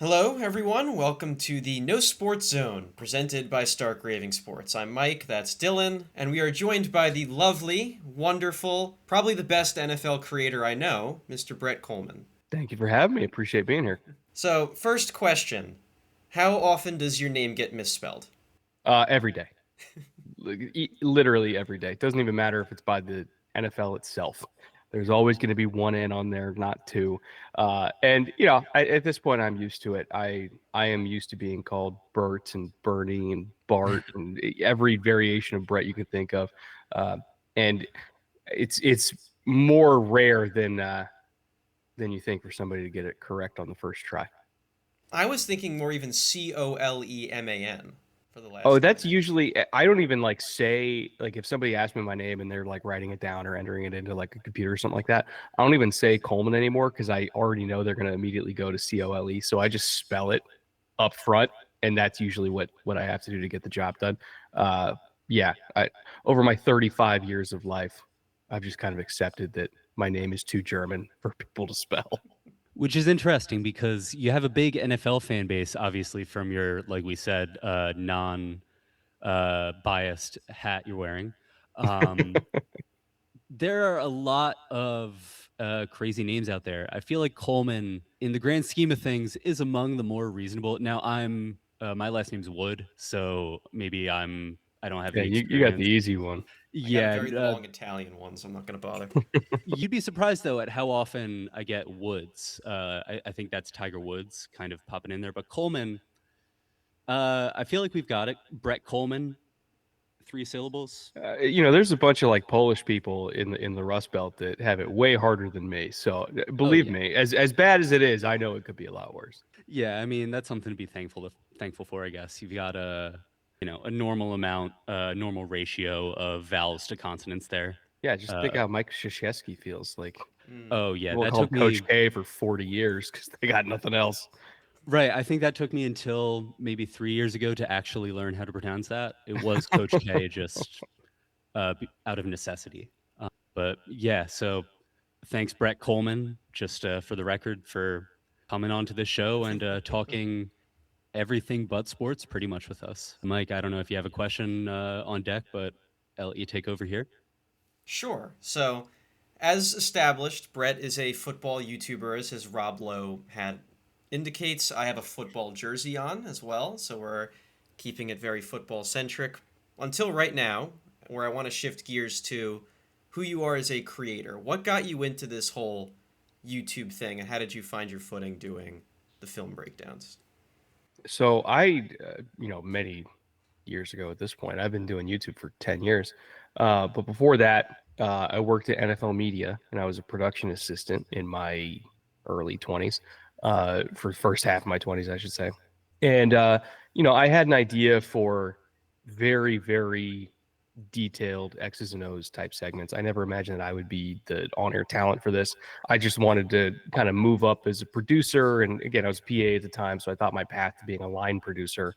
Hello, everyone. Welcome to the No Sports Zone, presented by Raving Sports. I'm Mike, that's Dylan, and we are joined by the lovely, wonderful, probably the best NFL creator I know, Mr. Brett Kollmann. Thank you for having me. Appreciate being here. So, first question. How often does your name get misspelled? Every day, literally every day. It doesn't even matter if it's by the NFL itself. There's always going to be one N on there, not two. And at this point, I'm used to it. I am used to being called Bert and Bernie and Bart and every variation of Brett you can think of. Uh, and it's more rare than you think for somebody to get it correct on the first try. I was thinking more even Coleman for the Oh, last that's name. usually I don't even like say like if somebody asks me my name and they're like writing it down or entering it into like a computer or something like that, I don't even say Coleman anymore because I already know they're gonna immediately go to Cole. So I just spell it up front, and that's usually what I have to do to get the job done. Uh, yeah, over my 35 years of life, I've just kind of accepted that my name is too German for people to spell. Which is interesting because you have a big NFL fan base, obviously, from your, like we said, non biased hat you're wearing. Um, there are a lot of crazy names out there. I feel like Coleman, in the grand scheme of things, is among the more reasonable. Now, my last name's Wood, so maybe I don't have Yeah, the you got the experience. easy one. I got a Yeah, very long Italian one, so I'm not going to bother. you'd be surprised though at how often I get Woods. I think that's Tiger Woods kind of popping in there, but Coleman. I feel like we've got it. Brett Coleman, three syllables. There's a bunch of like Polish people in the Rust Belt that have it way harder than me. So Oh believe yeah, me, as bad as it is, I know it could be a lot worse. yeah. I mean, that's something to be thankful for. I guess you've got a normal amount, normal ratio of vowels to consonants there. Yeah, just think Uh, how Mike Krzyzewski feels like. Hmm. oh yeah, We'll that call him took Coach me K for 40 years because they got nothing else. right. I think that took me until maybe 3 years ago to actually learn how to pronounce that. It was Coach K, just out of necessity. But yeah, so thanks, Brett Coleman, just for the record, for coming on to this show and talking everything but sports pretty much with us. Mike, I don't know if you have a question on deck, but I'll let you take over here. Sure. So, as established, Brett is a football YouTuber, as his Rob Lowe had indicates. I have a football jersey on as well, so we're keeping it very football centric until right now, where I want to shift gears to who you are as a creator. What got you into this whole YouTube thing, and how did you find your footing doing the film breakdowns? So many years ago at this point, I've been doing YouTube for 10 years. But before that, I worked at NFL Media and I was a production assistant in my early 20s, for the first half of my 20s, I should say. And, I had an idea for very, very detailed X's and O's type segments. I never imagined that I would be the on air talent for this. I just wanted to kind of move up as a producer. And again, I was a PA at the time. So I thought my path to being a line producer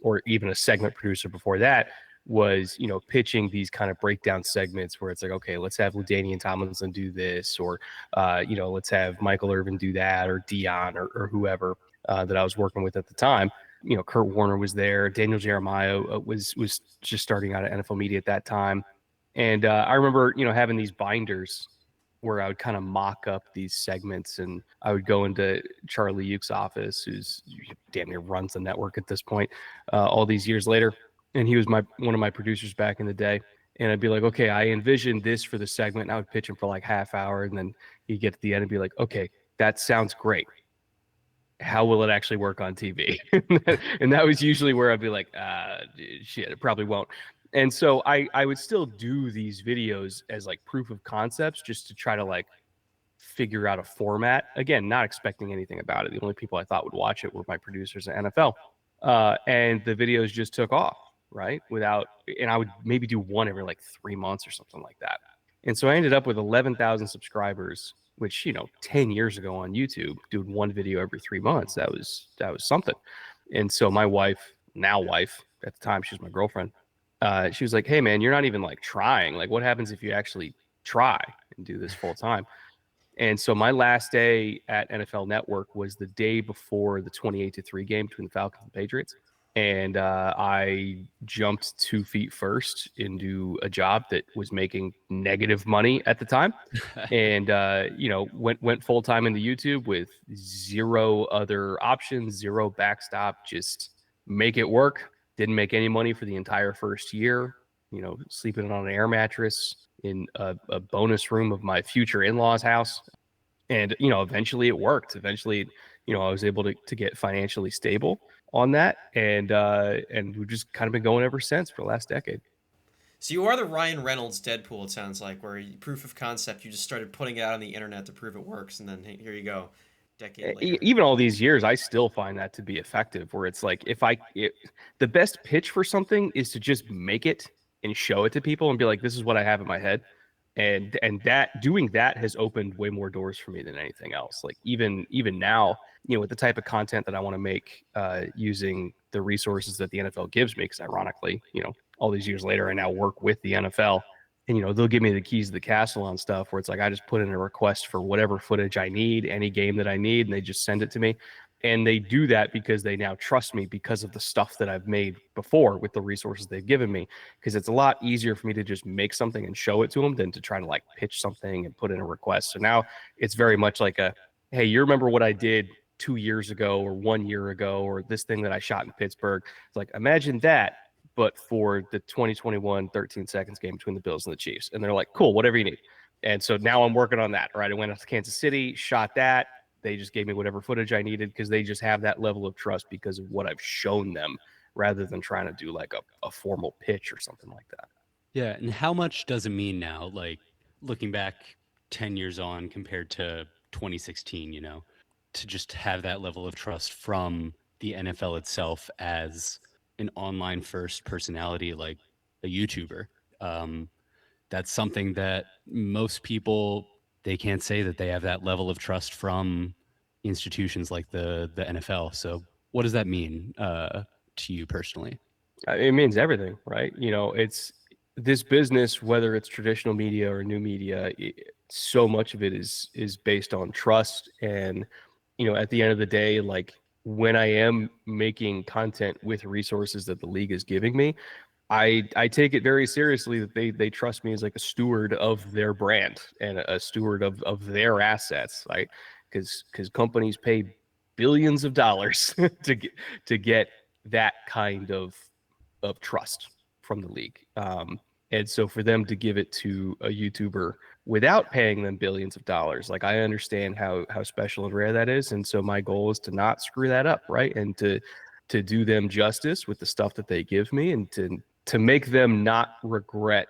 or even a segment producer before that was, pitching these kind of breakdown segments where it's like, okay, let's have Ladainian Tomlinson do this, or, let's have Michael Irvin do that, or Dion, or whoever that I was working with at the time. Kurt Warner was there. Daniel Jeremiah was just starting out at NFL Media at that time, and I remember having these binders where I would kind of mock up these segments, and I would go into Charlie Uke's office, who's damn near runs the network at this point, all these years later, and he was one of my producers back in the day. And I'd be like, okay, I envisioned this for the segment. And I would pitch him for like half hour, and then he'd get to the end and be like, okay, that sounds great. How will it actually work on TV? And that was usually where I'd be like, shit, it probably won't. And so I would still do these videos as like proof of concepts just to try to like figure out a format. Again, not expecting anything about it. The only people I thought would watch it were my producers at NFL. And the videos just took off, right? And I would maybe do one every like 3 months or something like that. And so I ended up with 11,000 subscribers, which, 10 years ago on YouTube, doing one video every 3 months, that was something. And so my wife, now wife, at the time, she was my girlfriend. She was like, hey man, you're not even like trying. Like, what happens if you actually try and do this full time? And so my last day at NFL Network was the day before the 28-3 game between the Falcons and the Patriots. And I jumped 2 feet first into a job that was making negative money at the time. And went full time into YouTube with zero other options, zero backstop, just make it work. Didn't make any money for the entire first year. Sleeping on an air mattress in a bonus room of my future in-laws' house. And eventually it worked. Eventually, I was able to get financially stable on that, and we've just kind of been going ever since for the last decade. So you are the Ryan Reynolds Deadpool, it sounds like, where proof of concept, you just started putting it out on the internet to prove it works, and then here you go, decade later. Even all these years, I still find that to be effective. Where it's like, the best pitch for something is to just make it and show it to people and be like, this is what I have in my head. And that doing that has opened way more doors for me than anything else. Like even now, with the type of content that I want to make, using the resources that the NFL gives me, because ironically, all these years later, I now work with the NFL, and they'll give me the keys to the castle on stuff where it's like I just put in a request for whatever footage I need, any game that I need, and they just send it to me. And they do that because they now trust me because of the stuff that I've made before with the resources they've given me. Because it's a lot easier for me to just make something and show it to them than to try to like pitch something and put in a request. So now it's very much like hey, you remember what I did 2 years ago or 1 year ago, or this thing that I shot in Pittsburgh? It's like, imagine that, but for the 2021 13 seconds game between the Bills and the Chiefs. And they're like, cool, whatever you need. And so now I'm working on that, right? I went out to Kansas City, shot that. They just gave me whatever footage I needed because they just have that level of trust because of what I've shown them, rather than trying to do like a formal pitch or something like that. Yeah, and how much does it mean now, like looking back 10 years on compared to 2016, to just have that level of trust from the NFL itself as an online first personality like a YouTuber? Um, that's something that most people, they can't say that they have that level of trust from institutions like the NFL. So what does that mean to you personally? It means everything, right? It's this business, whether it's traditional media or new media, so much of it is based on trust. And at the end of the day, like when I am making content with resources that the league is giving me, I take it very seriously that they trust me as like a steward of their brand and a steward of their assets, right? Because companies pay billions of dollars to get that kind of trust from the league. And so for them to give it to a YouTuber without paying them billions of dollars, like I understand how special and rare that is. And so my goal is to not screw that up, right? And to do them justice with the stuff that they give me, and to make them not regret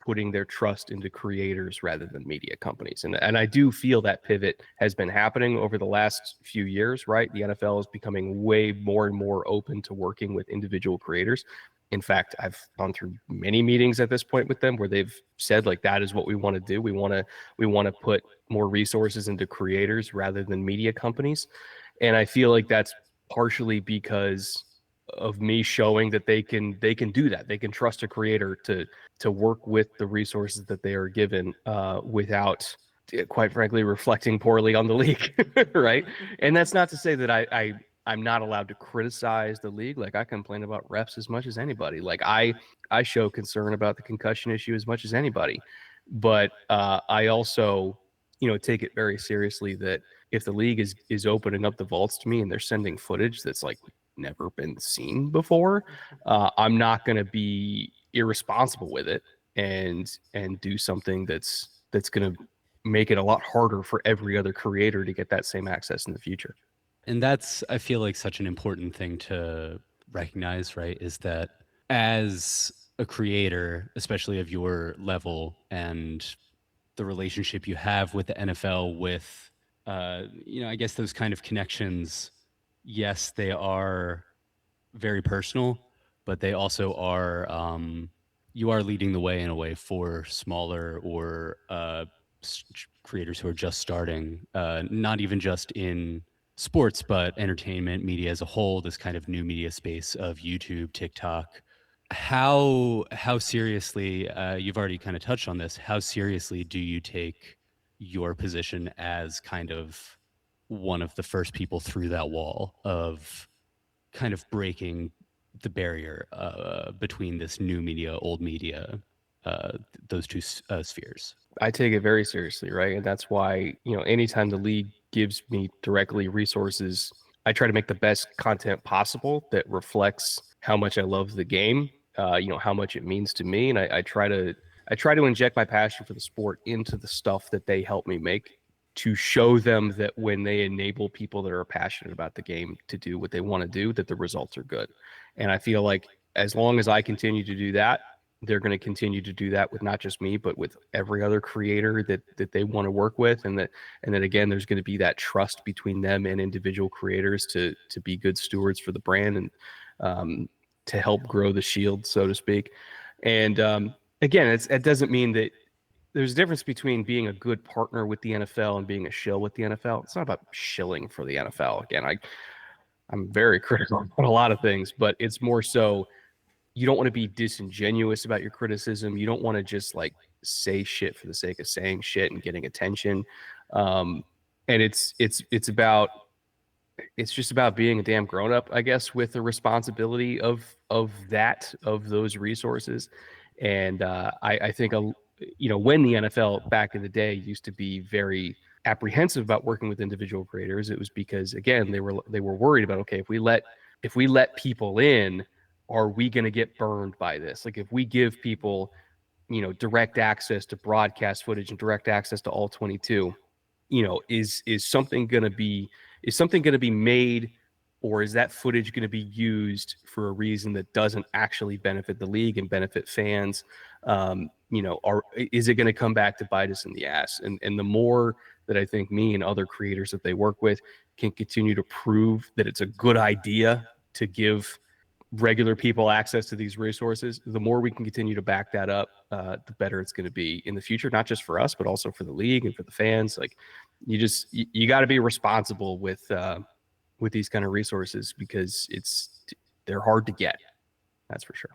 putting their trust into creators rather than media companies. And I do feel that pivot has been happening over the last few years, right? The NFL is becoming way more and more open to working with individual creators. In fact, I've gone through many meetings at this point with them where they've said like, that is what we want to do. We want to put more resources into creators rather than media companies. And I feel like that's partially because of me showing that they can do that. They can trust a creator to work with the resources that they are given, without, quite frankly, reflecting poorly on the league. Right. And that's not to say that I'm not allowed to criticize the league. Like I complain about refs as much as anybody. Like I show concern about the concussion issue as much as anybody. But I also, take it very seriously that if the league is opening up the vaults to me and they're sending footage that's like never been seen before, I'm not going to be irresponsible with it and do something that's going to make it a lot harder for every other creator to get that same access in the future. And that's, I feel like, such an important thing to recognize, right? Is that as a creator, especially of your level and the relationship you have with the NFL, with, I guess those kind of connections, yes, they are very personal, but they also are, you are leading the way in a way for smaller or creators who are just starting, not even just in sports, but entertainment media as a whole, this kind of new media space of YouTube, TikTok. How seriously, you've already kind of touched on this, how seriously do you take your position as kind of one of the first people through that wall of kind of breaking the barrier between this new media, old media, those two spheres? I take it very seriously, right? And that's why, anytime the league gives me directly resources, I try to make the best content possible that reflects how much I love the game, how much it means to me. And I try to inject my passion for the sport into the stuff that they help me make to show them that when they enable people that are passionate about the game to do what they want to do, that the results are good. And I feel like as long as I continue to do that, they're going to continue to do that with not just me, but with every other creator that they want to work with, and then again, there's going to be that trust between them and individual creators to be good stewards for the brand and to help grow the shield, so to speak. And again, it doesn't mean that there's a difference between being a good partner with the NFL and being a shill with the NFL. It's not about shilling for the NFL. Again, I'm very critical on a lot of things, but it's more so you don't want to be disingenuous about your criticism. You don't want to just like say shit for the sake of saying shit and getting attention. Um, and it's just about being a damn grown up, I guess, with the responsibility of those resources. And I think when the NFL back in the day used to be very apprehensive about working with individual creators, it was because again they were worried about, okay, if we let people in, are we going to get burned by this? Like if we give people direct access to broadcast footage and direct access to all 22, is something going to be made, or is that footage going to be used for a reason that doesn't actually benefit the league and benefit fans? Is it going to come back to bite us in the ass? And the more that I think me and other creators that they work with can continue to prove that it's a good idea to give regular people access to these resources, the more we can continue to back that up, the better it's going to be in the future, not just for us, but also for the league and for the fans. Like you got to be responsible with these kind of resources because they're hard to get. That's for sure.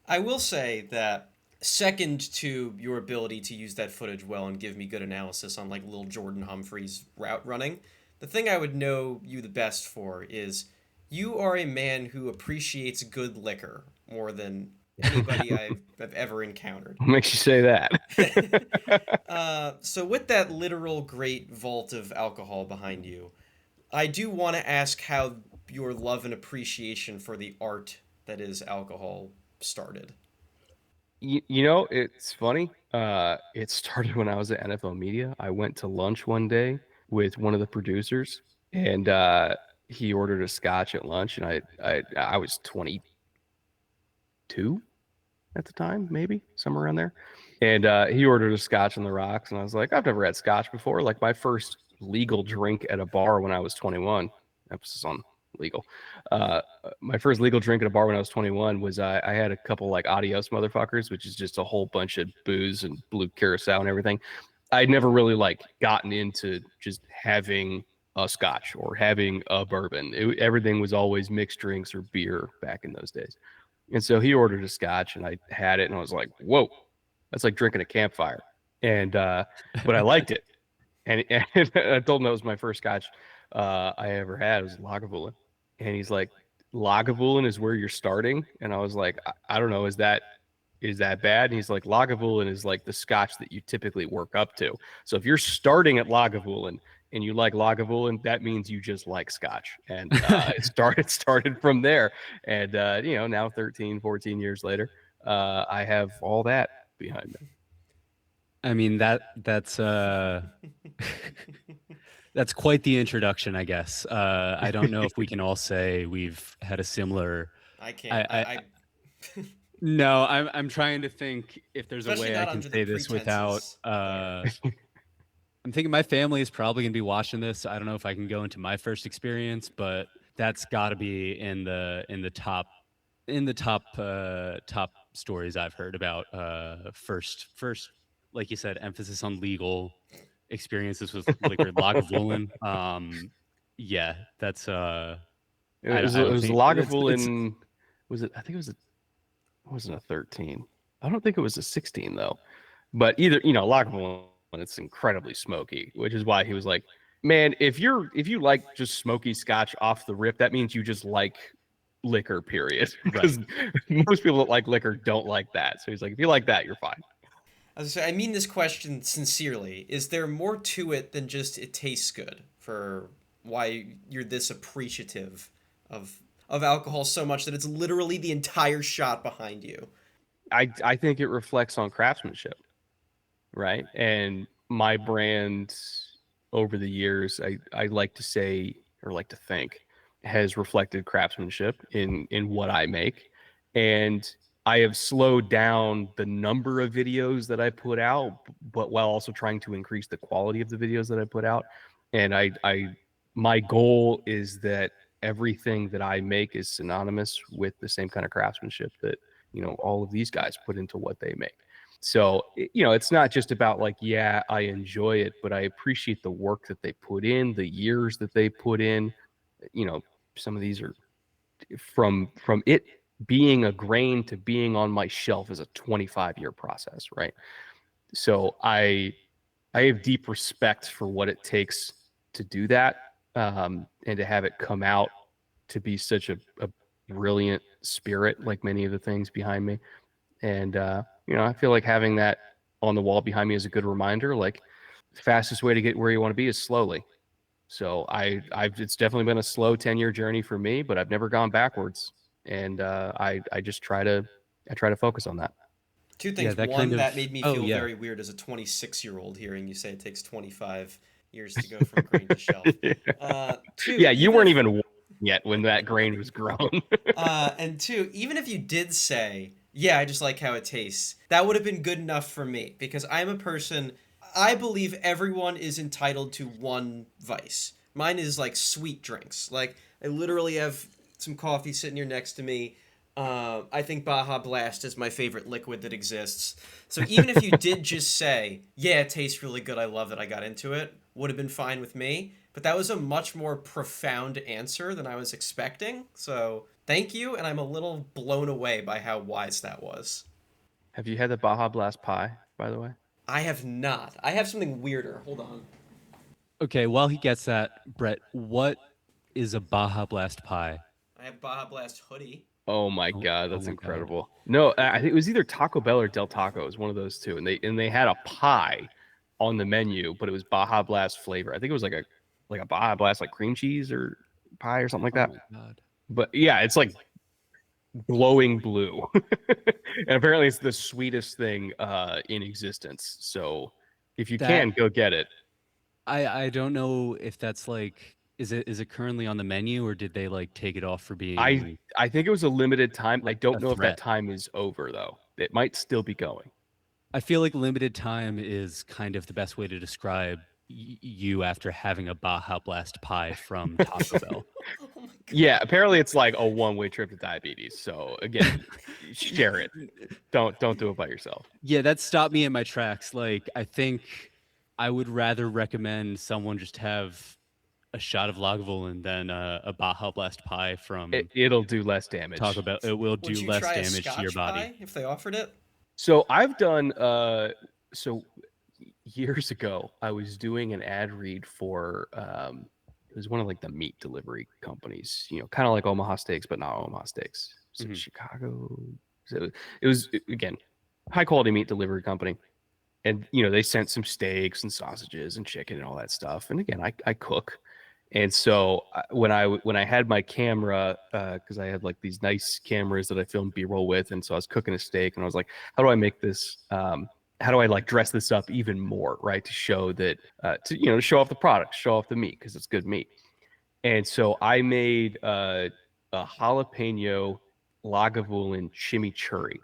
I will say that second to your ability to use that footage well and give me good analysis on like little Jordan Humphreys route running, the thing I would know you the best for is you are a man who appreciates good liquor more than anybody I've ever encountered. What makes you say that? So with that literal great vault of alcohol behind you, I do want to ask how your love and appreciation for the art that is alcohol started. It's funny. It started when I was at NFL Media. I went to lunch one day with one of the producers, and he ordered a scotch at lunch, and I was 22 at the time, maybe somewhere around there. And he ordered a scotch on the rocks, and I was like, I've never had scotch before. Like my first legal drink at a bar when I was 21. Emphasis on legal. My first legal drink at a bar when I was 21 was I had a couple like Adios motherfuckers, which is just a whole bunch of booze and blue curacao and everything. I'd never really like gotten into just having a scotch or having a bourbon. Everything was always mixed drinks or beer back in those days. And so he ordered a scotch and I had it and I was like, whoa, that's like drinking a campfire. And but I liked it. And I told him that was my first scotch I ever had. It was Lagavulin. And he's like, Lagavulin is where you're starting? And I was like, I don't know, is that bad? And he's like, Lagavulin is like the scotch that you typically work up to. So if you're starting at Lagavulin and you like Lagavulin, that means you just like scotch. And it started from there. And now 13, 14 years later, I have all that behind me. I mean that's that's quite the introduction, I guess. I don't know if we can all say we've had a similar. I can't. I no, I'm trying to think if there's a Especially way I not can under the say this without. pretenses there. I'm thinking my family is probably gonna be watching this. I don't know if I can go into my first experience, but that's got to be in the top stories I've heard about first, like you said, emphasis on legal experiences with liquor, Lagavulin. Yeah, that's It was I it don't was think it's Lagavulin. Was it? I think it wasn't a 13. I don't think it was a 16 though. But either Lagavulin and it's incredibly smoky, which is why he was like, "Man, if you like just smoky scotch off the rip, that means you just like liquor, period." Right. Because most people that like liquor don't like that. So he's like, "If you like that, you're fine." I mean this question sincerely. Is there more to it than just it tastes good for why you're this appreciative of alcohol so much that it's literally the entire shot behind you? I think it reflects on craftsmanship, right? And my brand over the years, I like to say or like to think has reflected craftsmanship in what I make. And I have slowed down the number of videos that I put out, but while also trying to increase the quality of the videos that I put out. And I my goal is that everything that I make is synonymous with the same kind of craftsmanship that, all of these guys put into what they make. So, it's not just about like, yeah, I enjoy it, but I appreciate the work that they put in, the years that they put in. You know, some of these are from it being a grain to being on my shelf is a 25-year process, right? So I have deep respect for what it takes to do that, and to have it come out to be such a brilliant spirit, like many of the things behind me. And I feel like having that on the wall behind me is a good reminder. Like, the fastest way to get where you want to be is slowly. So I've it's definitely been a slow 10-year journey for me, but I've never gone backwards. And I just try to focus on that. Two Yeah, things. that kind One, of. that made me Oh feel yeah. very weird as a 26-year-old hearing you say it takes 25 years to go from grain to shelf. Two, Yeah, you even weren't if even born yet when that grain was grown. and two, even if you did say, yeah, I just like how it tastes, that would have been good enough for me because I'm a person, I believe everyone is entitled to one vice. Mine is like sweet drinks. Like, I literally have some coffee sitting here next to me. I think Baja Blast is my favorite liquid that exists. So even if you did just say, yeah, it tastes really good, I love it, I got into it, would have been fine with me. But that was a much more profound answer than I was expecting. So thank you, and I'm a little blown away by how wise that was. Have you had the Baja Blast pie, by the way? I have not. I have something weirder. Hold on. Okay, while he gets that, Brett, what is a Baja Blast pie? I have Baja Blast hoodie. Oh my Oh, God, oh that's my God. incredible. No, I think it was either Taco Bell or Del Taco. It was one of those two. And they had a pie on the menu, but it was Baja Blast flavor. I think it was like a Baja Blast like cream cheese or pie or something like Oh that. my God. But yeah, it's like glowing blue. And apparently it's the sweetest thing in existence. So if you That can, go get it. I don't know if that's like is it currently on the menu or did they like take it off for I being I think it was a limited time. I a don't know if that threat? time is over though. It might still be going. I feel like limited time is kind of the best way to describe you after having a Baja Blast pie from Taco Bell. Oh my Yeah, apparently it's like a one-way trip to diabetes. So again, share it. Don't do it by yourself. Yeah, that stopped me in my tracks. Like, I think I would rather recommend someone just have a shot of Lagavulin than a Baja Blast pie from It'll do less Taco damage. Bell. It will Would do you less try a damage to your Scotch body. pie if they offered it? So I've done so years ago I was doing an ad read for it was one of like the meat delivery companies, kind of like Omaha Steaks, but not Omaha Steaks. So Mhm. Chicago. So it was again high quality meat delivery company. And they sent some steaks and sausages and chicken and all that stuff. And again, I cook. And so when I had my camera, because I had like these nice cameras that I filmed B-roll with, and so I was cooking a steak, and I was like, how do I make this? How do I like dress this up even more, right? To show that, to show off the product, show off the meat because it's good meat. And so I made a jalapeno Lagavulin chimichurri.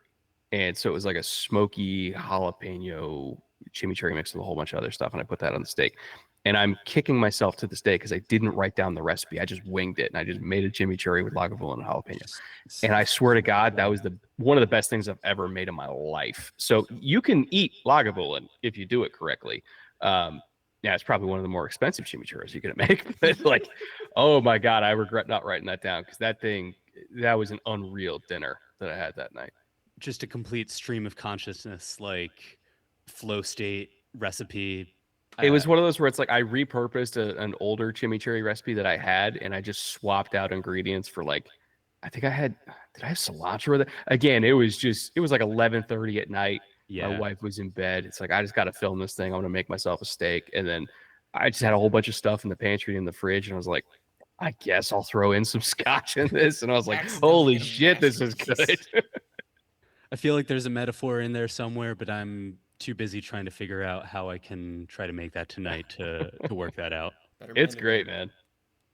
And so it was like a smoky jalapeno chimichurri mixed with a whole bunch of other stuff. And I put that on the steak. And I'm kicking myself to this day because I didn't write down the recipe. I just winged it and I just made a chimichurri with Lagavulin and jalapeno. And I swear to God, that was the one of the best things I've ever made in my life. So you can eat Lagavulin if you do it correctly. Yeah, it's probably one of the more expensive chimichurris you can make. But like, oh my God, I regret not writing that down because that was an unreal dinner that I had that night. Just a complete stream of consciousness, like flow state. recipe. It was one of those where it's like I repurposed an older chimichurri recipe that I had, and I just swapped out ingredients for like, I think did I have cilantro with it? Again, it was like 11:30 at night. My Yeah. wife was in bed. It's like, I just got to film this thing. I'm going to make myself a steak. And then I just had a whole bunch of stuff in the pantry and in the fridge. And I was like, I guess I'll throw in some scotch in this. And I was like, Accidentally holy get a shit, this is masterpiece. good. I feel like there's a metaphor in there somewhere, but I'm too busy trying to figure out how I can try to make that tonight to work that out. Better man It's than me. great, man.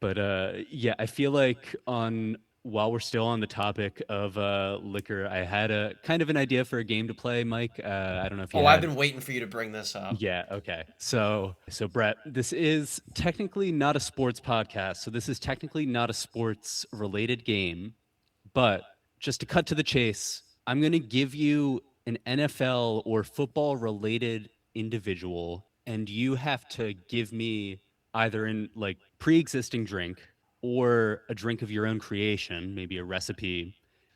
But yeah, I feel like on while we're still on the topic of liquor, I had a kind of an idea for a game to play, Mike. I don't know if you Oh, I've have. been waiting for you to bring this up. Yeah, okay. So Brett, this is technically not a sports podcast. So this is technically not a sports related game, but just to cut to the chase, I'm going to give you an NFL or football related individual and you have to give me either in like pre-existing drink or a drink of your own creation, maybe a recipe.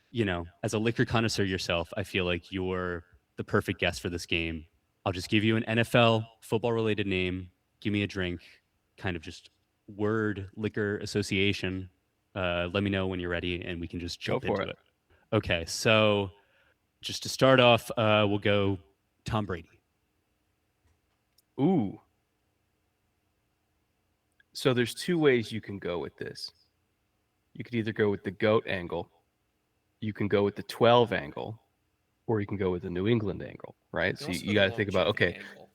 You know, as a liquor connoisseur yourself, I feel like you're the perfect guest for this game. I'll just give you an NFL football related name. Give me a drink, kind of just word liquor association. Let me know when you're ready and we can just Go jump for into it. it. Okay, so just to start off, we'll go Tom Brady. Ooh. So there's two ways you can go with this. You could either go with the GOAT angle, you can go with the 12 angle, or you can go with the New England angle, right? You So also you go the got to think about, longevity okay, angle.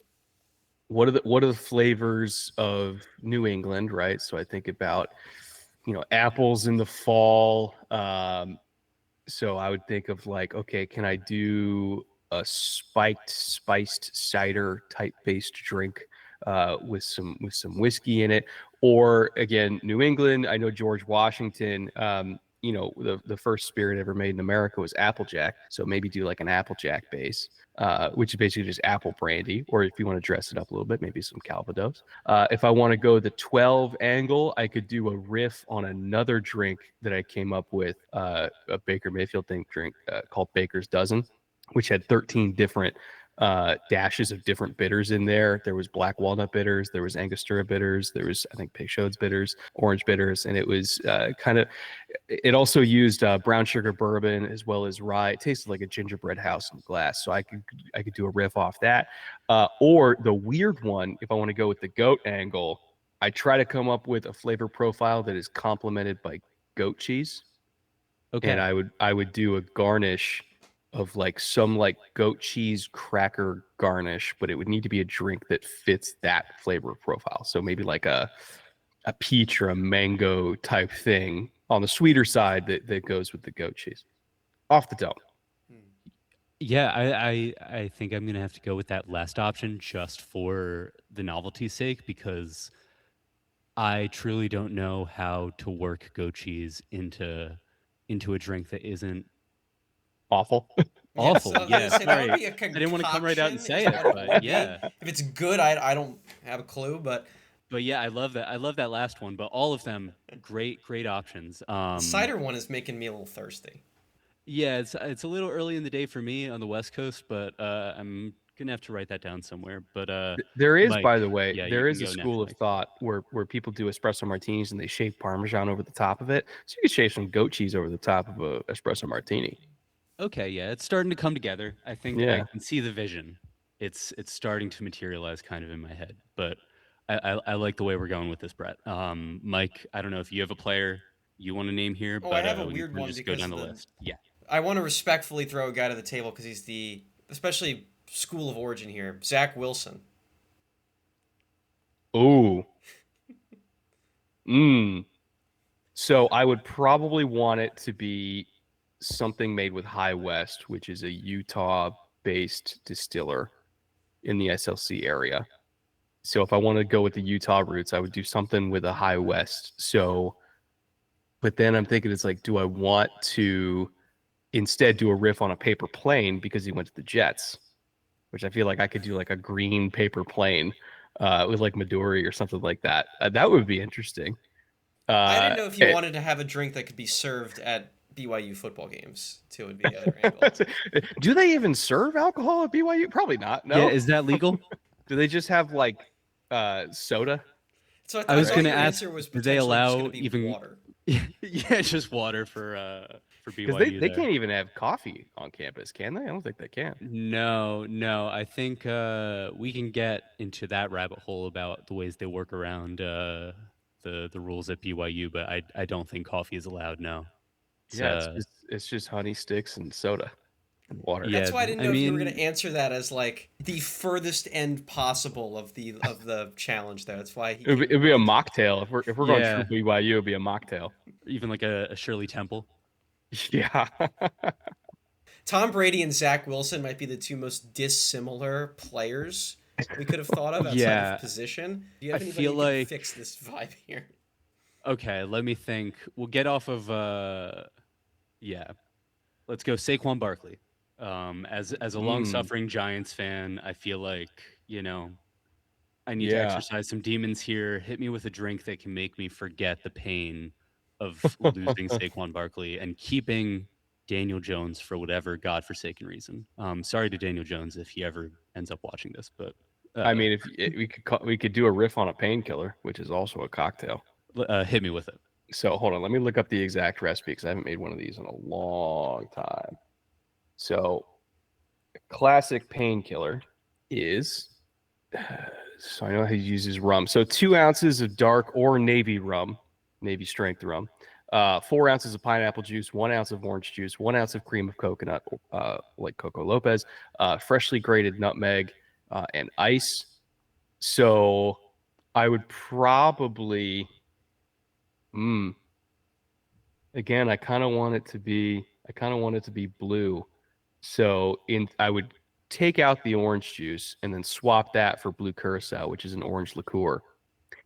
what are the flavors of New England, right? So I think about, apples in the fall. So I would think of like, okay, can I do a spiced cider type based drink with some whiskey in it? Or again, New England. I know George Washington. The first spirit ever made in America was Applejack. So maybe do like an Applejack base, which is basically just apple brandy. Or if you want to dress it up a little bit, maybe some Calvados. If I want to go the 12 angle, I could do a riff on another drink that I came up with, a Baker Mayfield drink called Baker's Dozen, which had 13 different dashes of different bitters in there. There was black walnut bitters, there was Angostura bitters, there was, I think, Peychaud's bitters, orange bitters, and it was it also used brown sugar bourbon as well as rye. It tasted like a gingerbread house in glass. So I could do a riff off that. Or the weird one, if I want to go with the goat angle, I try to come up with a flavor profile that is complemented by goat cheese. Okay. And I would do a garnish of like some like goat cheese cracker garnish, but it would need to be a drink that fits that flavor profile. So maybe like a peach or a mango type thing on the sweeter side that goes with the goat cheese. Off the dome. Yeah, I think I'm gonna have to go with that last option just for the novelty's sake because I truly don't know how to work goat cheese into a drink that isn't Awful. Yeah, so I awful. was gonna Yeah, say that would sorry. be a I didn't want to come right out and concoction, say is it, what it but would yeah. be. If it's good, I don't have a clue, but But yeah, I love that. I love that last one. But all of them, great options. the cider one is making me a little thirsty. Yeah, it's a little early in the day for me on the West Coast, but I'm gonna have to write that down somewhere. But There is, Mike, by the way, yeah, you there can is a go next, school of Mike. thought where people do espresso martinis and they shave Parmesan over the top of it. So you could shave some goat cheese over the top of a espresso martini. Okay, yeah, it's starting to come together. I think I Yeah. can see the vision. It's starting to materialize kind of in my head. But I like the way we're going with this, Brett. Mike, I don't know if you have a player you want to name here, Oh, I but have a we can weird kind of one just go because down the list. Yeah. I want to respectfully throw a guy to the table because he's the especially school of origin here, Zach Wilson. Ooh. So I would probably want it to be something made with High West, which is a Utah-based distiller in the SLC area. So if I want to go with the Utah roots, I would do something with a High West. So, but then I'm thinking it's like, do I want to instead do a riff on a paper plane because he went to the Jets, which I feel like I could do like a green paper plane with like Midori or something like that. That would be interesting. I didn't know if you And- wanted to have a drink that could be served at BYU football games too. Would be the other angle. Do they even serve alcohol at BYU? Probably not. Yeah, No. is that legal? Do they just have like soda? So I I was thought gonna your ask, answer was do they potentially just going allow to be even? water. Yeah, just water for Because they, BYU they there. can't even have coffee on campus, can they? I don't think they can. No. I think we can get into that rabbit hole about the ways they work around the rules at BYU, but I don't think coffee is allowed. No, it's Yeah, it's just honey sticks and soda and water. That's yeah. why I didn't I know if you were going mean, to answer that as like the furthest end possible of the challenge there. That's why he came to It'd be a mind. mocktail if we're going true yeah, BYU. It'd be a mocktail. even like a Shirley Temple. Yeah. Tom Brady and Zach Wilson might be the two most dissimilar players we could have thought of outside of Yeah, position. Do you I have anybody feel who could like fix this vibe here? okay. Let me think. We'll get off of yeah. Let's go Saquon Barkley. As a long Mm, suffering Giants fan, I feel like I need to yeah. exercise some demons here. Hit me with a drink that can make me forget the pain of losing Saquon Barkley and keeping Daniel Jones for whatever godforsaken reason. Sorry to Daniel Jones if he ever ends up watching this, but I uh, mean, if we could do a riff on a painkiller, which is also a cocktail. hit me with it. So hold on, let me look up the exact recipe because I haven't made one of these in a long time. So classic painkiller is so I know how he uses rum. So 2 ounces of dark or navy rum, navy strength rum, 4 ounces of pineapple juice, 1 ounce of orange juice, 1 ounce of cream of coconut, like Coco Lopez, freshly grated nutmeg, and ice. So I would probably, mm, again, I kind of want it to be blue. So I would take out the orange juice and then swap that for blue curacao, which is an orange liqueur,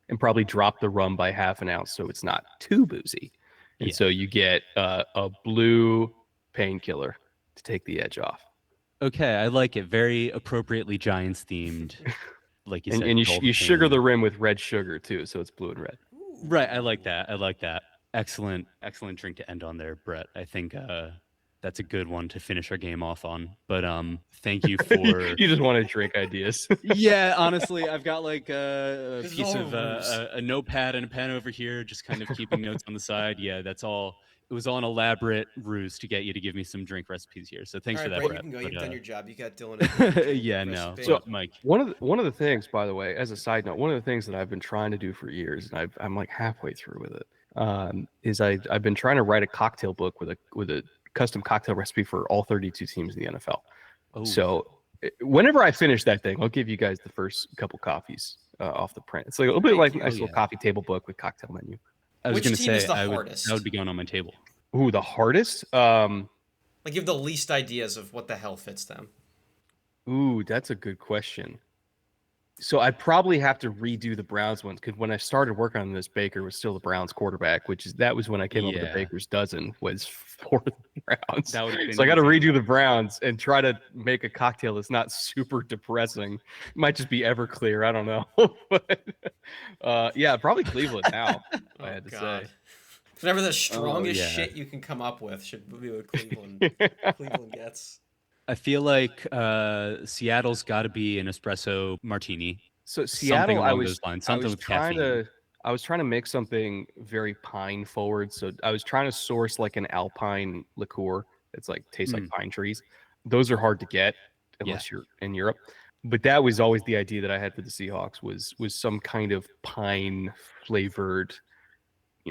and probably drop the rum by half an ounce so it's not too boozy. And Yeah. so you get a blue painkiller to take the edge off. Okay, I like it. Very appropriately Giants themed. Like you And said, you Gulf sugar the Pain. rim with red sugar too, so it's blue and red. Right, I like Ooh. that. I like that. Excellent drink to end on there, Brett. I think that's a good one to finish our game off on. But thank you you for you just want to drink ideas. yeah, honestly, I've got like a This is piece all a of ruse. a notepad and a pen over here, just kind of keeping notes on the side. Yeah, that's all. It was all an elaborate ruse to get you to give me some drink recipes here. So All thanks for right, that, Brett, you Brett. can go. But You've done your job. You got Dylan a drink yeah, no. recipe. So But Mike, one of the things, by the way, as a side note, one of the things that I've been trying to do for years, and I'm like halfway through with it, is I've been trying to write a cocktail book with a custom cocktail recipe for all 32 teams in the NFL. oh, So whenever I finish that thing, I'll give you guys the first couple coffees off the print. It's like a little bit Thank like a you. nice oh little yeah. coffee table book with cocktail menu. I was Which gonna team is say the that would hardest? be going on my table. Ooh, the hardest. Like, you have the least ideas of what the hell fits them. Ooh, that's a good question. So I probably have to redo the Browns ones because when I started working on this, Baker was still the Browns quarterback, that was when I came up with the Yeah, Baker's dozen was for the Browns. that would have been So I got to easy. redo the Browns and try to make a cocktail that's not super depressing. It might just be Everclear. I don't know, but yeah, probably Cleveland now. If I Oh had to God. say. Whatever the Oh strongest yeah. shit you can come up with should be what Cleveland gets. I feel like Seattle's got to be an espresso martini, So something Seattle, I along those was lines, I something was with trying caffeine. to I was trying to make something very pine forward. So I was trying to source like an alpine liqueur that's like tastes like Mm, pine trees. Those are hard to get yeah. unless you're in Europe. But that was always the idea that I had for the Seahawks was some kind of pine flavored,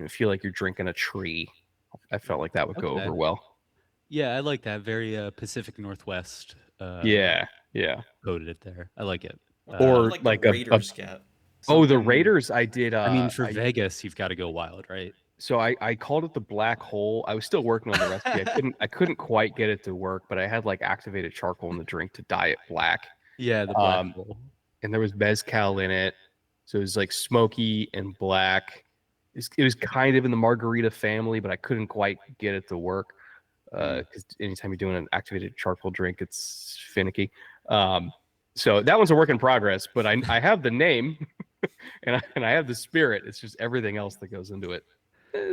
feel like you're drinking a tree. I felt like that would go Okay. over well. Yeah, I like that. Very Pacific Northwest Yeah, yeah. coded it there. I like it. What would Or like the like a Raiders get? oh, the Something. Raiders I did I mean, for I Vegas, you've got to go wild, right? so I called it the black hole. I was still working on the recipe. I couldn't quite get it to work, but I had like activated charcoal in the drink to dye it black. Yeah, the black Um, hole. and there was mezcal in it, so it was like smoky and black. It was kind of in the margarita family, but I couldn't quite get it to work Mm. because anytime you're doing an activated charcoal drink, it's finicky. Um, so that one's a work in progress, but I have the name and I have the spirit. It's just everything else that goes into it.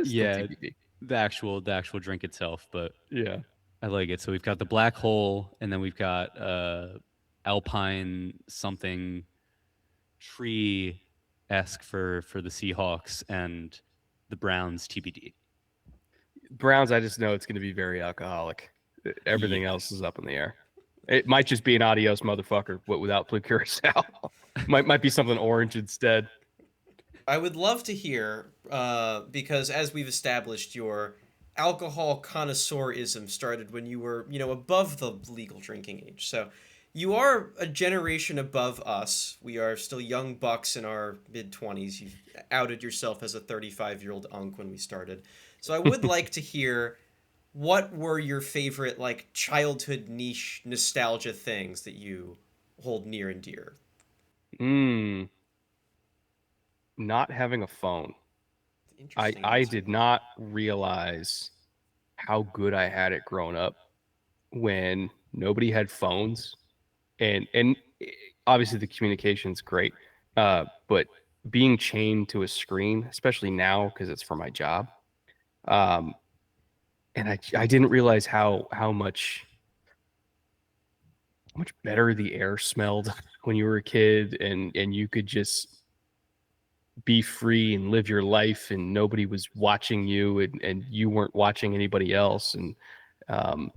Still Yeah, TBD. the actual drink itself, but Yeah. I like it. So we've got the black hole, and then we've got Alpine something. tree esque for the Seahawks, and the Browns TBD. Browns, I just know it's going to be very alcoholic. Everything Yeah. else is up in the air. It might just be an adios motherfucker, but without blue curacao. might be something orange instead. I would love to hear, because as we've established, your alcohol connoisseurism started when you were, above the legal drinking age. So you are a generation above us. We are still young bucks in our mid 20s. You outed yourself as a 35-year-old unk when we started. So I would like to hear, what were your favorite, like, childhood niche nostalgia things that you hold near and dear? Mm, not having a phone. I Interesting I answer. did not realize how good I had it growing up when nobody had phones, and obviously the communication's great, but being chained to a screen, especially now because it's for my job, um, and I didn't realize how much better the air smelled when you were a kid, and you could just be free and live your life, and nobody was watching you, and you weren't watching anybody else, and um,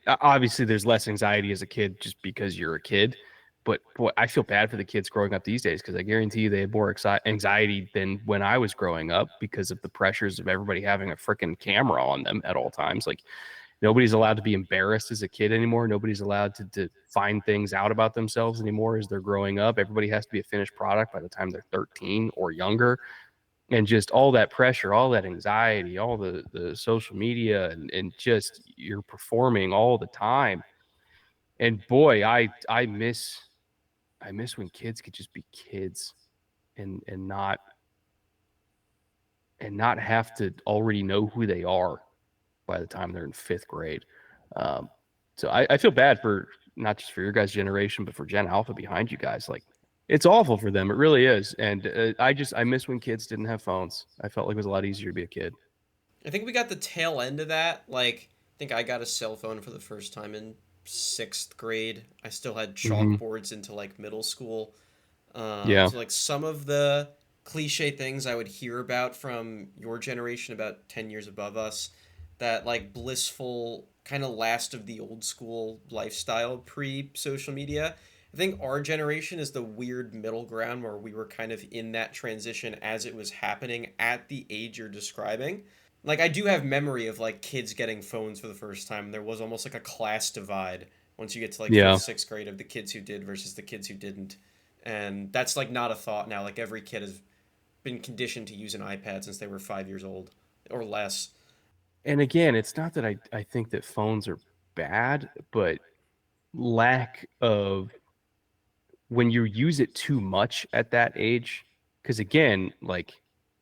obviously there's less anxiety as a kid just because you're a kid, but boy, I feel bad for the kids growing up these days because I guarantee you they have more anxiety than when I was growing up because of the pressures of everybody having a freaking camera on them at all times. Like, nobody's allowed to be embarrassed as a kid anymore. Nobody's allowed to find things out about themselves anymore as they're growing up. Everybody has to be a finished product by the time they're 13 or younger. And just all that pressure, all that anxiety, all the social media, and just you're performing all the time. And boy, I miss when kids could just be kids, and not have to already know who they are by the time they're in fifth grade. Um, so I feel bad for not just for your guys' generation, but for Gen Alpha behind you guys. Like, it's awful for them. It really is. And I miss when kids didn't have phones. I felt like it was a lot easier to be a kid. I think we got the tail end of that. Like, I think I got a cell phone for the first time in sixth grade. I still had Hmm. chalkboards into like middle school. Yeah. So like some of the cliche things I would hear about from your generation about 10 years above us, that like blissful kind of last of the old school lifestyle pre social media. I think our generation is the weird middle ground where we were kind of in that transition as it was happening at the age you're describing. Like, I do have memory of like kids getting phones for the first time. There was almost like a class divide once you get to like fifth, Yeah. sixth grade of the kids who did versus the kids who didn't. And that's like not a thought now. Like every kid has been conditioned to use an iPad since they were 5 years old or less. And again, it's not that I think that phones are bad, but lack of when you use it too much at that age, because again, like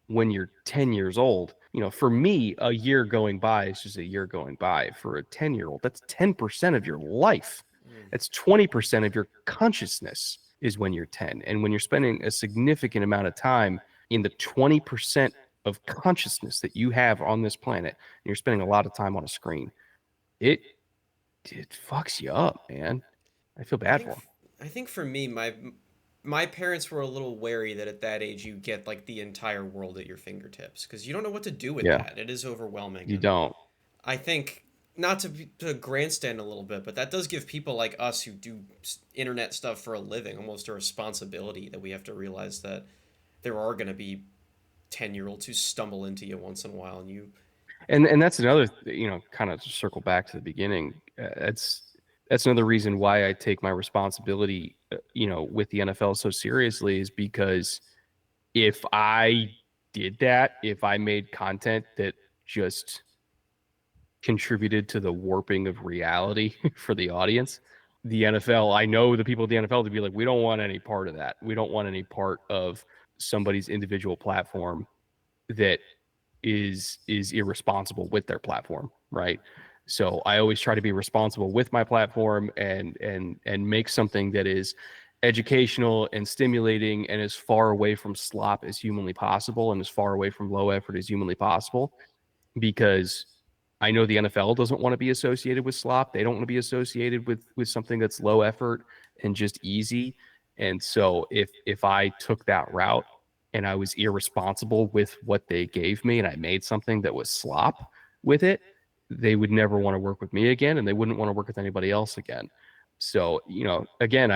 when you're 10 years old, for me, a year going by is just a year going by. For a 10-year-old, that's 10% of your life. Mm. That's 20% of your consciousness is when you're 10. And when you're spending a significant amount of time in the 20% of consciousness that you have on this planet, and you're spending a lot of time on a screen, it it fucks you up, man. I feel I bad think for them. I think for me, my parents were a little wary that at that age you get like the entire world at your fingertips because you don't know what to do with Yeah, that. It is overwhelming, you and don't. I think, not to grandstand a little bit, but that does give people like us who do internet stuff for a living almost a responsibility that we have to realize that there are going to be 10-year-olds who stumble into you once in a while, and you. And that's another, kind of circle back to the beginning. That's another reason why I take my responsibility, with the NFL so seriously, is because if I did that, if I made content that just contributed to the warping of reality for the audience, the NFL, I know the people at the NFL to be like, we don't want any part of that. We don't want any part of somebody's individual platform that is irresponsible with their platform, right? So I always try to be responsible with my platform, and make something that is educational and stimulating and as far away from slop as humanly possible and as far away from low effort as humanly possible, because I know the NFL doesn't want to be associated with slop. They don't want to be associated with something that's low effort and just easy. And so if I took that route and I was irresponsible with what they gave me and I made something that was slop with it, they would never want to work with me again and they wouldn't want to work with anybody else again. So, again,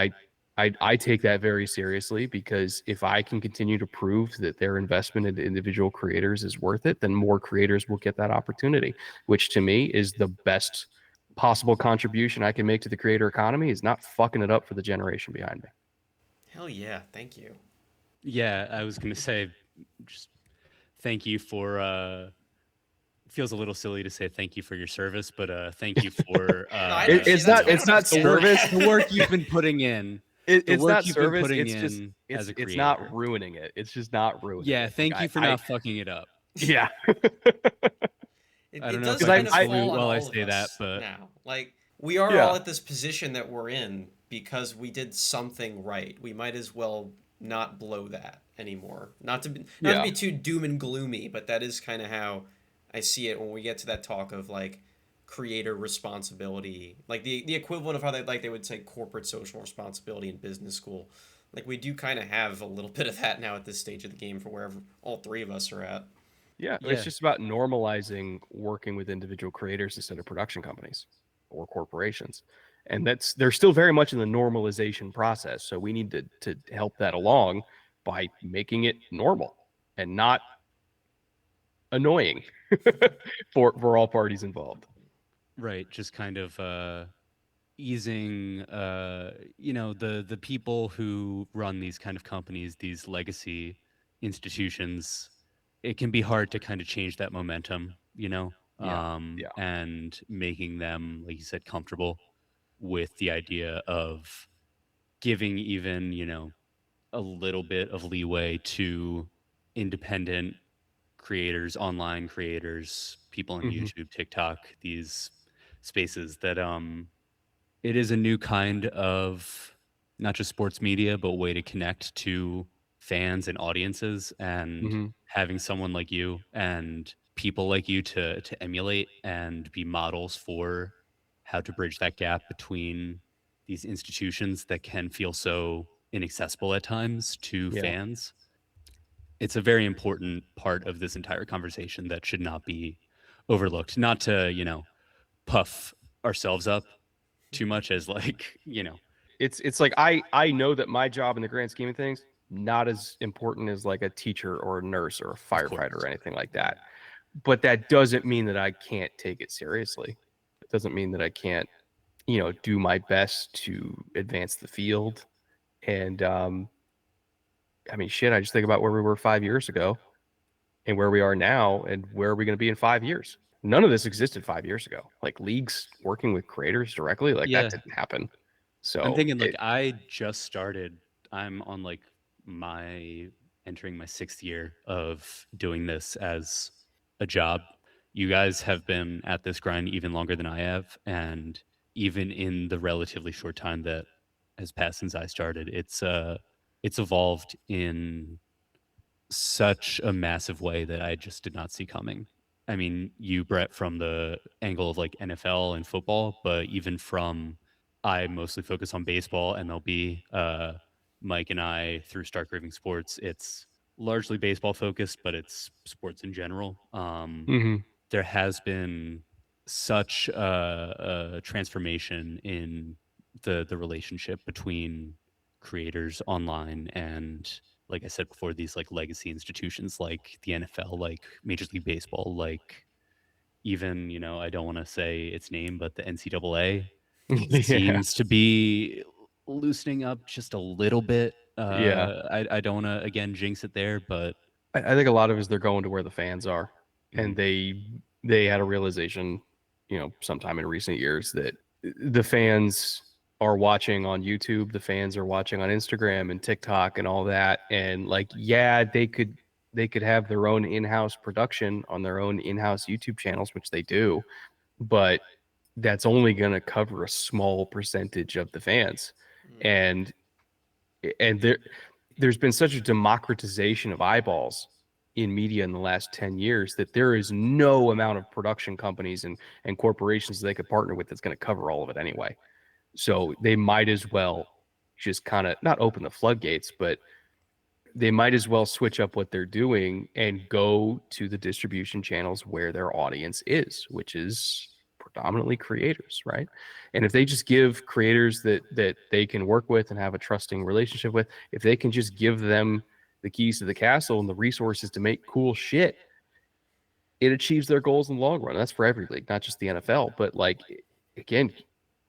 I take that very seriously, because if I can continue to prove that their investment in individual creators is worth it, then more creators will get that opportunity, which to me is the best possible contribution I can make to the creator economy, is not fucking it up for the generation behind me. Hell yeah, thank you. Yeah, I was gonna say, just thank you for. Feels a little silly to say thank you for your service, but thank you for No, I don't. It's That's not we it's don't have not to the say work service. the work you've been putting in. The It's work not you've been service. putting It's just in as a it's creator. not ruining it. It's just not ruining Yeah, it. Like thank you for I not fucking it up. yeah. I It don't know if does Because I kind can of I fall salute on while I all of say that, us but now. Like we are all yeah. at this position that we're in because we did something right. We might as well not blow that anymore. Not to Yeah. be too doom and gloomy, but that is kind of how I see it when we get to that talk of like creator responsibility, like the equivalent of how they would say corporate social responsibility in business school. Like we do kind of have a little bit of that now at this stage of the game for wherever all three of us are at. Yeah. It's yeah. just about normalizing working with individual creators instead of production companies or corporations. And they're still very much in the normalization process. So we need to help that along by making it normal and not annoying for all parties involved. Right, just kind of easing the people who run these kind of companies, these legacy institutions. It can be hard to kind of change that momentum, Yeah. Yeah. and making them, like you said, comfortable with the idea of giving even, a little bit of leeway to independent creators, online creators, people on Hmm. YouTube, TikTok, these spaces that it is a new kind of not just sports media, but way to connect to fans and audiences, and Hmm. having someone like you and people like you to emulate and be models for how to bridge that gap between these institutions that can feel so inaccessible at times to Yeah. fans. It's a very important part of this entire conversation that should not be overlooked. Not to, puff ourselves up too much as like, It's like I know that my job in the grand scheme of things not as important as like a teacher or a nurse or a of firefighter course. or anything like that. But that doesn't mean that I can't take it seriously. It doesn't mean that I can't, do my best to advance the field. And I mean, shit, I just think about where we were 5 years ago and where we are now and where are we going to be in 5 years. None of this existed 5 years ago. Like leagues working with creators directly, like that Yeah. didn't happen. I'm So thinking like I just started. I'm on like my entering my 6th year of doing this as a job. You guys have been at this grind even longer than I have, and even in the relatively short time that has passed since I started, it's evolved in such a massive way that I just did not see coming. I mean, you, Brett, from the angle of like NFL and football, but even from I mostly focus on baseball, MLB. Mike and I, through Stark Raving Sports, it's largely baseball focused, but it's sports in general. mhm. There has been such a transformation in the relationship between creators online and, like I said before, these like legacy institutions like the NFL, like Major League Baseball, like even, I don't want to say its name, but the NCAA Yeah. seems to be loosening up just a little bit. Yeah. I don't want to again jinx it there, but I think a lot of it is they're going to where the fans are, and mhm, they had a realization, sometime in recent years that the fans are watching on YouTube, the fans are watching on Instagram and TikTok and all that, and like, yeah, they could have their own in-house production on their own in-house YouTube channels, which they do, but that's only going to cover a small percentage of the fans, Mm. and there's been such a democratization of eyeballs in media in the last 10 years that there is no amount of production companies and corporations they could partner with that's going to cover all of it anyway. So they might as well just kind of not open the floodgates, but they might as well switch up what they're doing and go to the distribution channels where their audience is, which is predominantly creators, right? And if they just give creators that they can work with and have a trusting relationship with, if they can just give them the keys to the castle and the resources to make cool shit, it achieves their goals in the long run. That's for every league, not just the NFL. But like, again,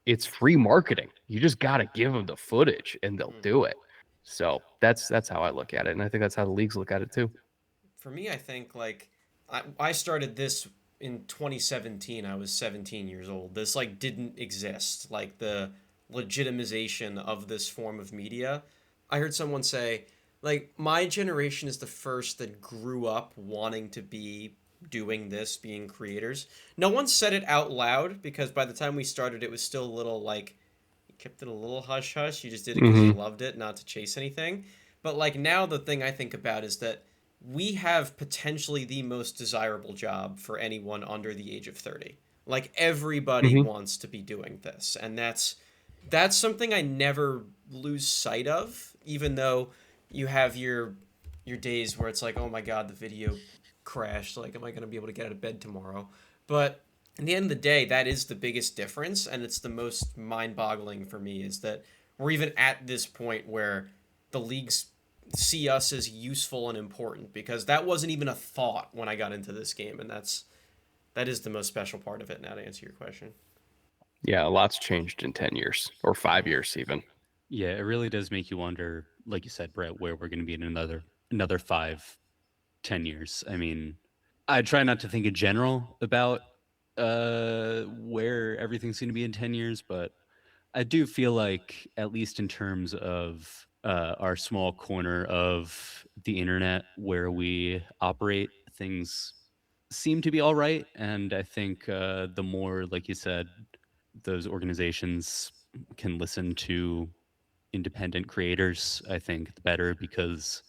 it's free marketing. You just got to give them the footage and they'll do it. So that's how I look at it, and I think that's how the leagues look at it too. For me, I think like I started this in 2017. I was 17 years old. This like didn't exist. Like the legitimization of this form of media. I heard someone say like my generation is the first that grew up wanting to be doing this, being creators. No one said it out loud because by the time we started it was still a little like you kept it a little hush hush. You just did it because you loved it, not to chase anything. But like now the thing I think about is that we have potentially the most desirable job for anyone under the age of 30. Like everybody Mm-hmm. wants to be doing this, and that's something I never lose sight of, even though you have your days where it's like, "Oh my god, the video crashed. Like am I going to be able to get out of bed tomorrow?" But in the end of the day, that is the biggest difference, and it's the most mind-boggling for me is that we're even at this point where the leagues see us as useful and important because that wasn't even a thought when I got into this game, and that is the most special part of it. Now to answer your question, Yeah, a lot's changed in 10 years or 5 years even. Yeah, it really does make you wonder, like you said, Brett, where we're going to be in another 5, 10 years. I mean, I try not to think in general about where everything's going to be in 10 years, but I do feel like, at least in terms of our small corner of the internet where we operate, things seem to be all right. And I think the more, like you said, those organizations can listen to independent creators, I think the better, because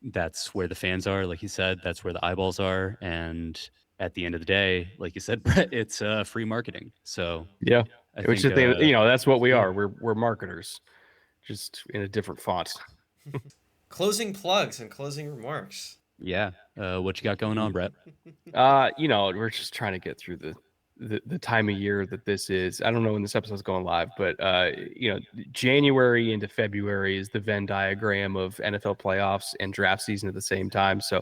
that's where the fans are. Like you said, that's where the eyeballs are. And at the end of the day, like you said, Brett, it's free marketing. So Yeah, I which think, is that's what we yeah, are. We're marketers, just in a different font. closing plugs and closing remarks. yeah. What you got going on, Brett? We're just trying to get through the time of year that this is. I don't know when this episode's going live, but January into February is the Venn diagram of NFL playoffs and draft season at the same time. So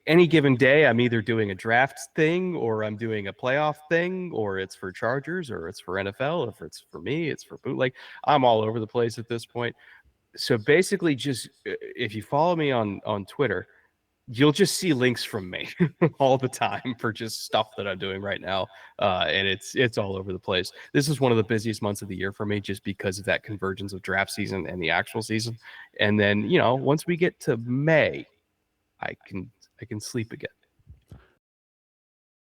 any given day, I'm either doing a draft thing or I'm doing a playoff thing, or it's for Chargers or it's for NFL. If it's for me, it's for bootleg. I'm all over the place at this point. So basically, just if you follow me on Twitter, you'll just see links from me all the time for just stuff that I'm doing right now. And it's all over the place. This is one of the busiest months of the year for me just because of that convergence of draft season and the actual season. And then, once we get to May, I can sleep again.